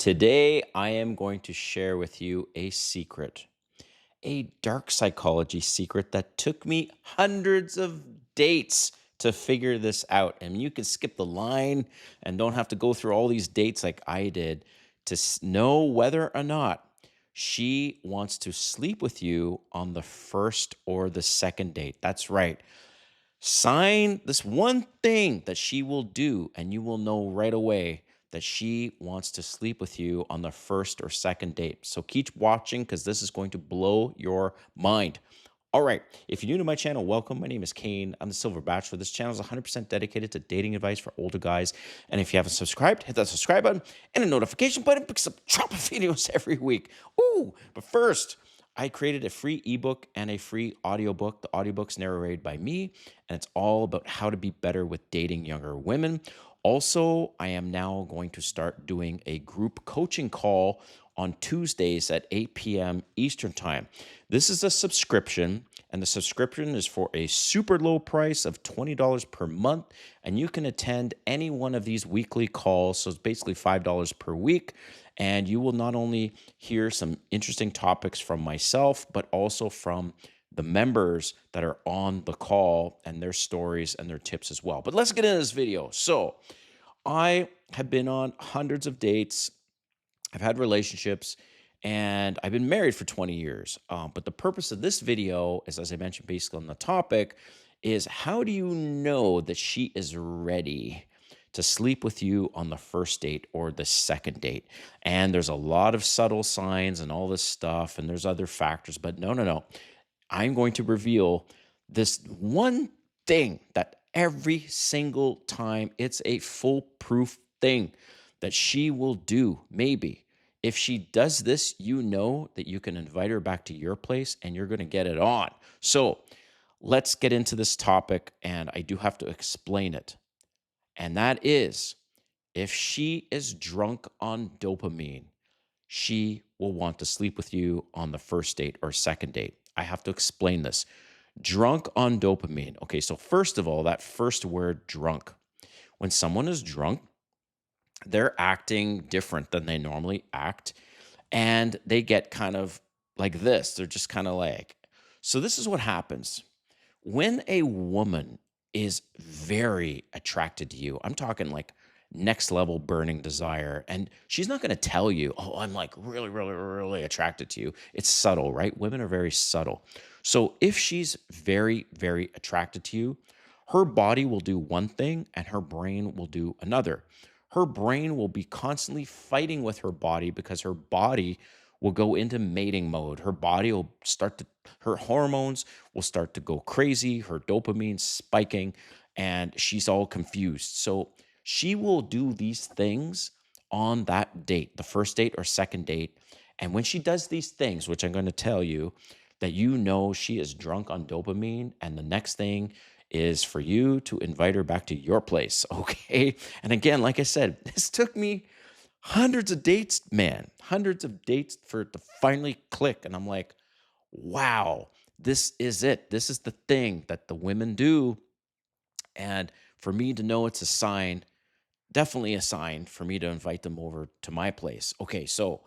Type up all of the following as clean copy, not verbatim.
Today, I am going to share with you a secret, a dark psychology secret that took me hundreds of dates to figure this out. And you can skip the line and don't have to go through all these dates like I did to know whether or not she wants to sleep with you on the first or the second date. That's right. Sign this one thing that she will do, and you will know right away that she wants to sleep with you on the first or second date. So keep watching because this is going to blow your mind. All right. If you're new to my channel, welcome. My name is Kane. I'm the Silver Bachelor. This channel is 100% dedicated to dating advice for older guys. And if you haven't subscribed, hit that subscribe button and a notification button because I'm dropping videos every week. Ooh, but first, I created a free ebook and a free audiobook. The audiobook's narrated by me, and it's all about how to be better with dating younger women. Also, I am now going to start doing a group coaching call on Tuesdays at 8 p.m. Eastern Time. This is a subscription, and the subscription is for a super low price of $20 per month, and you can attend any one of these weekly calls. So it's basically $5 per week, and you will not only hear some interesting topics from myself, but also from the members that are on the call and their stories and their tips as well. But let's get into this video. So I have been on hundreds of dates. I've had relationships, and I've been married for 20 years. But the purpose of this video is, as I mentioned, basically on the topic, is how do you know that she is ready to sleep with you on the first date or the second date? And there's a lot of subtle signs and all this stuff, and there's other factors, but no. I'm going to reveal this one thing that every single time it's a foolproof thing that she will do. Maybe if she does this, you know that you can invite her back to your place and you're going to get it on. So let's get into this topic, and I do have to explain it. And that is, if she is drunk on dopamine, she will want to sleep with you on the first date or second date. I have to explain this. Drunk on dopamine. Okay, so first of all, that first word, drunk. When someone is drunk, they're acting different than they normally act, and they get kind of like this. They're just kind of like, so this is what happens when a woman is very attracted to you. I'm talking like next level burning desire. And she's not going to tell you, oh, I'm like really attracted to you. It's subtle, right? Women are very subtle. So if she's very attracted to you, her body will do one thing and her brain will do another. Her brain will be constantly fighting with her body because her body will go into mating mode. Her body will start to, her hormones will start to go crazy, her dopamine spiking, and she's all confused. So she will do these things on that date, the first date or second date. And when she does these things, which I'm going to tell you, that you know she is drunk on dopamine, and the next thing is for you to invite her back to your place, okay? And again, like I said, this took me hundreds of dates, man, hundreds of dates for it to finally click. And I'm like, wow, this is it. This is the thing that the women do. And for me to know it's a sign, definitely a sign for me to invite them over to my place. Okay, so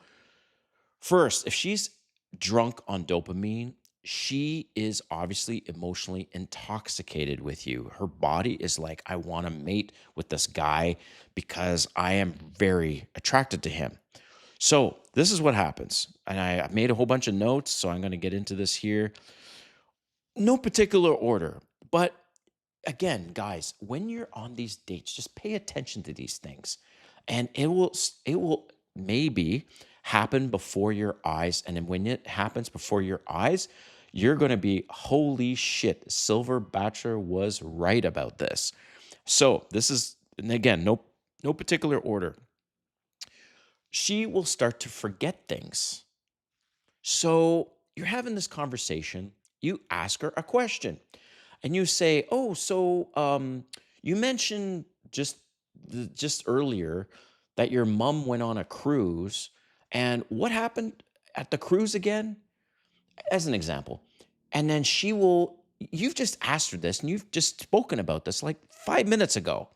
first, if she's drunk on dopamine, she is obviously emotionally intoxicated with you. Her body is like, I want to mate with this guy because I am very attracted to him. So, this is what happens. And I made a whole bunch of notes, so I'm going to get into this here. No particular order, but again, guys, when you're on these dates, just pay attention to these things, and it will maybe happen before your eyes. And then when it happens before your eyes, you're going to be, holy shit, Silver Bachelor was right about this. So this is, and again, no particular order. She will start to forget things. So you're having this conversation, you ask her a question, and you say, "Oh, so you mentioned just earlier that your mom went on a cruise, and what happened at the cruise again?" As an example, and then she will. You've just asked her this, and you've just spoken about this like 5 minutes ago,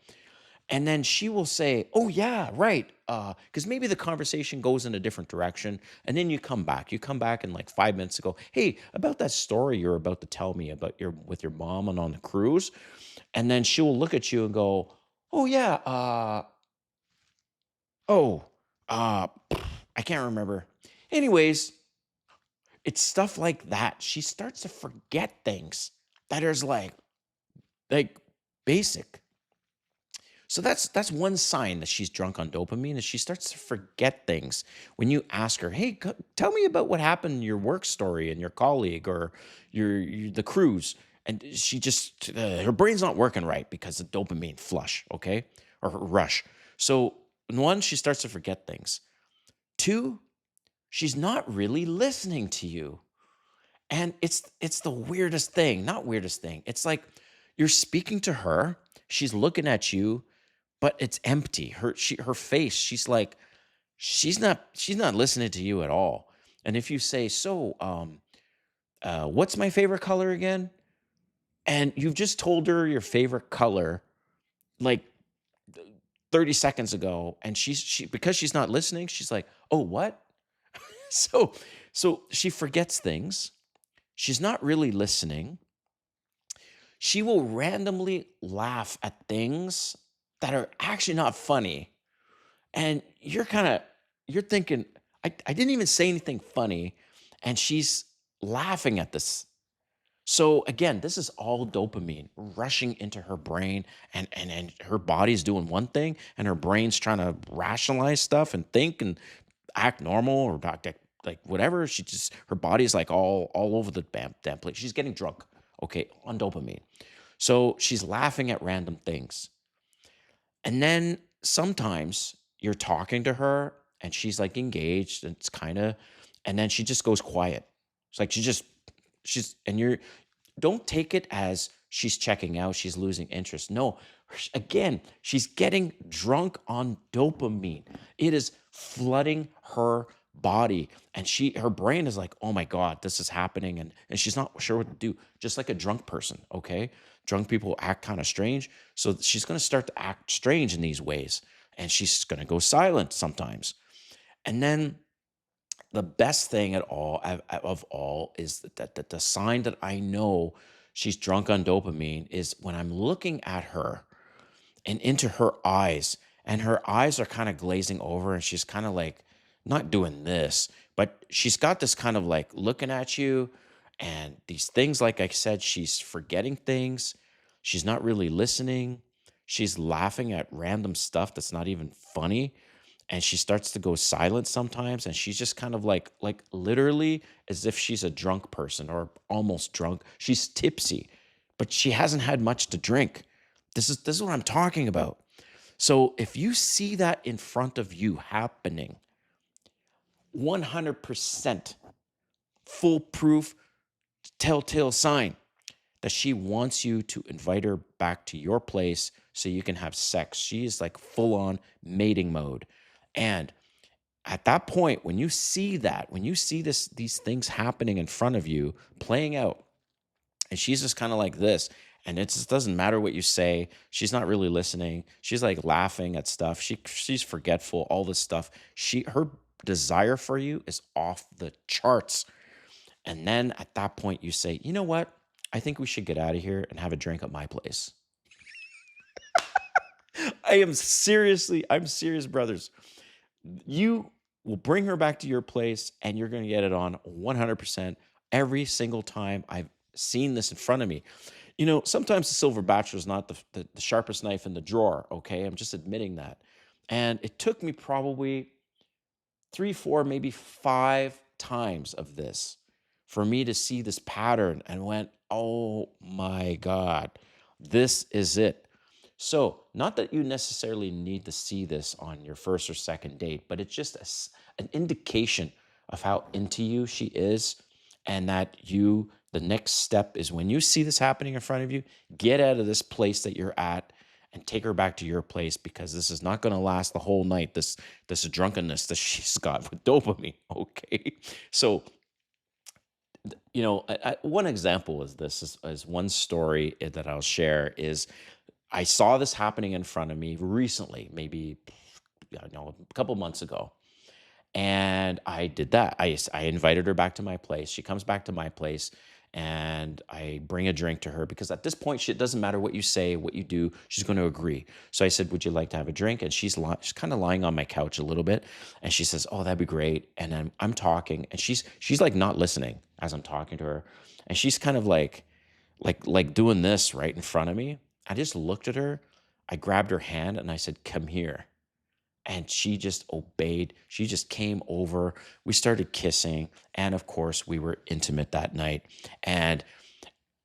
And then she will say, "Oh yeah, right." Because maybe the conversation goes in a different direction, and then you come back. You come back in like 5 minutes ago. Hey, about that story you're about to tell me about your with your mom and on the cruise, and then she will look at you and go, "Oh yeah, oh, I can't remember." Anyways, it's stuff like that. She starts to forget things that is like basic. So that's one sign that she's drunk on dopamine is she starts to forget things. When you ask her, "Hey, tell me about what happened in your work story and your colleague or the cruise," and she just her brain's not working right because of dopamine flush, okay, or her rush. So one, she starts to forget things. Two, she's not really listening to you. And it's the weirdest thing, not weirdest thing. It's like you're speaking to her, she's looking at you, but it's empty. Her face, she's not listening to you at all. And if you say, "So, what's my favorite color again?" And you've just told her your favorite color like 30 seconds ago, and she because she's not listening, she's like, "Oh, what?" So so she forgets things. She's not really listening. She will randomly laugh at things that are actually not funny. And you're thinking, I didn't even say anything funny. And she's laughing at this. So again, this is all dopamine rushing into her brain, and her body's doing one thing, and her brain's trying to rationalize stuff and think and act normal or act like whatever. She just her body's like all over the damn place. She's getting drunk, okay, on dopamine. So she's laughing at random things. And then sometimes you're talking to her and she's like engaged and it's kind of, and then she just goes quiet. It's like she's, and you're, don't take it as she's checking out, she's losing interest. No, again, she's getting drunk on dopamine. It is flooding her body, and her brain is like, "Oh my god, this is happening," and she's not sure what to do. Just like a drunk person, okay? Drunk people act kind of strange, so she's going to start to act strange in these ways, and she's going to go silent sometimes. And then the best thing at all of all is that the sign that I know she's drunk on dopamine is when I'm looking at her and into her eyes, and her eyes are kind of glazing over, and she's kind of like not doing this, but she's got this kind of like looking at you, and these things, like I said, she's forgetting things, she's not really listening, she's laughing at random stuff that's not even funny, and she starts to go silent sometimes, and she's just kind of like literally as if she's a drunk person or almost drunk. She's tipsy, but she hasn't had much to drink. This is what I'm talking about. So if you see that in front of you happening, 100% foolproof telltale sign that she wants you to invite her back to your place so you can have sex. She is like full on mating mode. And at that point, when you see that, when you see these things happening in front of you, playing out, and she's just kind of like this, and it just doesn't matter what you say. She's not really listening. She's like laughing at stuff. She's forgetful, all this stuff. Her desire for you is off the charts. And then at that point, you say, "You know what? I think we should get out of here and have a drink at my place." I'm serious, brothers. You will bring her back to your place and you're going to get it on 100% every single time. I've seen this in front of me. Sometimes the silver bachelor is not the sharpest knife in the drawer, okay? I'm just admitting that. And it took me probably three, four, maybe five times of this for me to see this pattern and went, "Oh my God, this is it." So, not that you necessarily need to see this on your first or second date, but it's just an indication of how into you she is. And that the next step is when you see this happening in front of you, get out of this place that you're at and take her back to your place, because this is not going to last the whole night. This drunkenness that she's got with dopamine. Okay. So, one example is this is one story that I'll share is I saw this happening in front of me recently, maybe, I don't know, a couple months ago. And I did that. I invited her back to my place. She comes back to my place and I bring a drink to her because at this point, it doesn't matter what you say, what you do, she's going to agree. So I said, "Would you like to have a drink?" And she's kind of lying on my couch a little bit. And she says, "Oh, that'd be great." And I'm talking and she's like not listening as I'm talking to her. And she's kind of like doing this right in front of me. I just looked at her. I grabbed her hand and I said, "Come here." And she just obeyed. She just came over. We started kissing. And of course, we were intimate that night. And,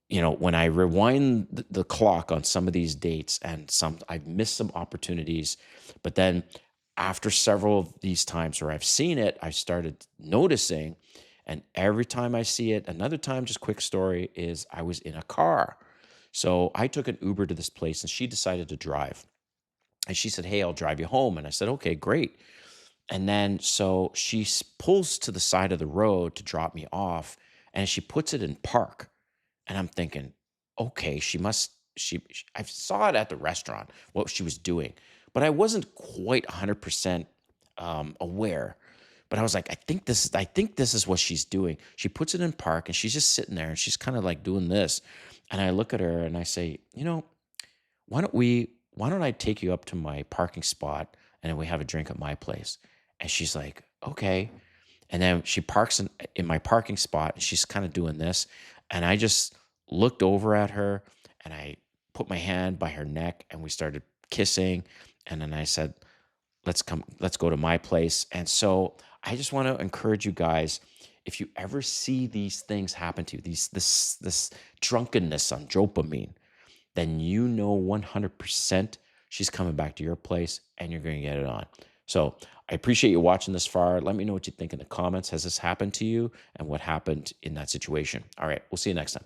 when I rewind the clock on some of these dates and I've missed some opportunities. But then after several of these times where I've seen it, I started noticing. And every time I see it, another time, just quick story is I was in a car. So I took an Uber to this place and she decided to drive. And she said, "Hey, I'll drive you home." And I said, "Okay, great." And then so she pulls to the side of the road to drop me off and she puts it in park. And I'm thinking, okay, I saw it at the restaurant, what she was doing, but I wasn't quite 100% aware. But I was like, I think this is what she's doing. She puts it in park and she's just sitting there and she's kind of like doing this. And I look at her and I say, why don't I take you up to my parking spot and then we have a drink at my place? And she's like, "Okay." And then she parks in my parking spot and she's kind of doing this. And I just looked over at her and I put my hand by her neck and we started kissing. And then I said, let's go to my place. And so I just want to encourage you guys, if you ever see these things happen to you, this drunkenness on dopamine, then 100% she's coming back to your place and you're going to get it on. So I appreciate you watching this far. Let me know what you think in the comments. Has this happened to you and what happened in that situation? All right, we'll see you next time.